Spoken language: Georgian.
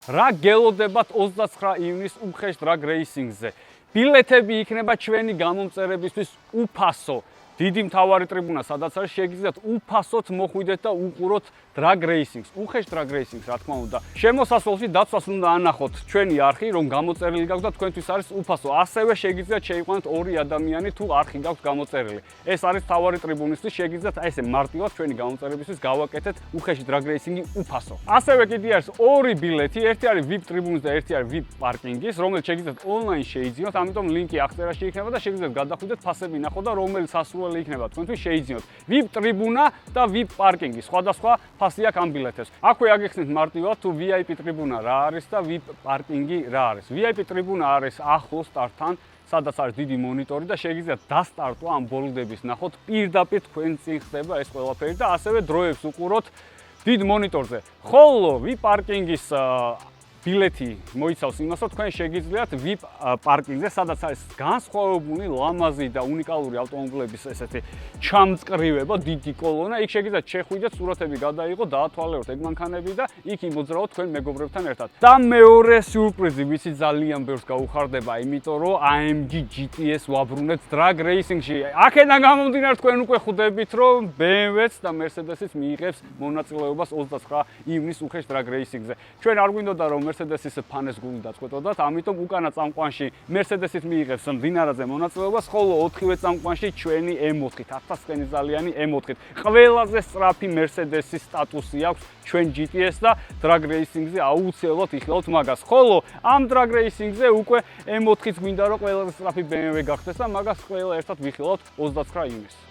რა გელოდებათ 29 ივნის უხეშ დრაგ რეისინგზე. ბილეთები იქნება ჩვენი გამომწერებისთვის უფასო. დიდი მთავარი ტრიბუნა, სადაც არის შეგიძლიათ უფასოდ მოხვიდეთ და უყუროთ დრაგ რეისინგს, უხეშ დრაგ რეისინგს, რა თქმა უნდა. შემოსასვლელში დაცვას უნდა ანახოთ ჩვენი არხი, რომ გამოწერილი გაქვთ და თქვენთვის არის უფასო. ასევე შეგიძლიათ შეიყვანოთ 2 ადამიანი თუ არხი გაქვთ გამოწერილი. ეს არის მთავარი ტრიბუნისთვის, შეგიძლიათ ესე მარტივად ჩვენი გამოწერებისთვის გავაკეთეთ უხეში დრაგ რეისინგი უფასო. ასევე კიდე არის 2 ბილეთი, ერთი არის VIP ტრიბუნის და ერთი არის VIP პარკინგის, რომელიც შეგიძლიათ ონლაინ შეიძინოთ, ამიტომ ლინკი აღწერაში იქნება და შეგიძლიათ გადახვიდეთ, ფასები ნახოთ და რომელიც სასურველი იქნება თქვენთვის შეიძინოთ. VIP ტრიბუნა და VIP პარკინგი, სხვადასხვა ფასი აქვს ამ ბილეთებს. აქვე აგიხსნით მარტივად თუ VIP ტრიბუნა რა არის და VIP პარკინგი რა არის. VIP ტრიბუნა არის ახლოს სტარტთან, სადაც არის დიდი მონიტორი და შეგიძლიათ დასტარტვა ამ ბოლიდების ნახოთ, პირდაპირ თქვენ წინ ხდება ეს ყველაფერი და ასევე დროებს უყუროთ დიდ მონიტორზე. ხოლო VIP პარკინგის ბილეთი მოიცავს იმას, რომ თქვენ შეგიძლიათ VIP პარკინგზე, სადაც არის განსხვავებული ლამაზი და უნიკალური ავტომობილების ესეთი ჩამწკრივება, დიდი კოლონა, იქ შეგიძლიათ შეხვიდეთ, სურათები გადაიღოთ, დაათვალიეროთ ეგ მანქანები და იქ იმოძრაოთ თქვენ მეგობრებთან ერთად. და მეორე სიურპრიზი, ვიცი ძალიან ბევრს გაუხარდება, იმიტომ რომ AMG GTS ვაბრუნეთ drag racing-ში. აქედან გამომდინარე თქვენ უკვე ხვდებით, რომ BMW-ც და Mercedes-იც მიიღებს მონაწილეობას 29 ივნის უხეშ drag racing-ზე. ჩვენ არ გვინდოდა რომ Mercedes-ის ფანეს გული დაწყვეტოდათ, ამიტომ უკანა წამყვანში Mercedes-ით მიიღებს მდინარაზე მონაწილეობას, ხოლო 4-ვე წამყვანში ჩვენი M4-ით, 1000 სკენიზალიანი M4-ით. ყველაზე სწრაფი Mercedes-ის სტატუსი აქვს ჩვენ GTS და drag racing-ზე აუცილებლად იხილავთ მაგას. ხოლო ამ drag racing-ზე უკვე M4-იც გვინდა რომ ყველაზე სწრაფი BMW გახდეს და მაგას ყველა ერთად ვიხილავთ 29 ივნის.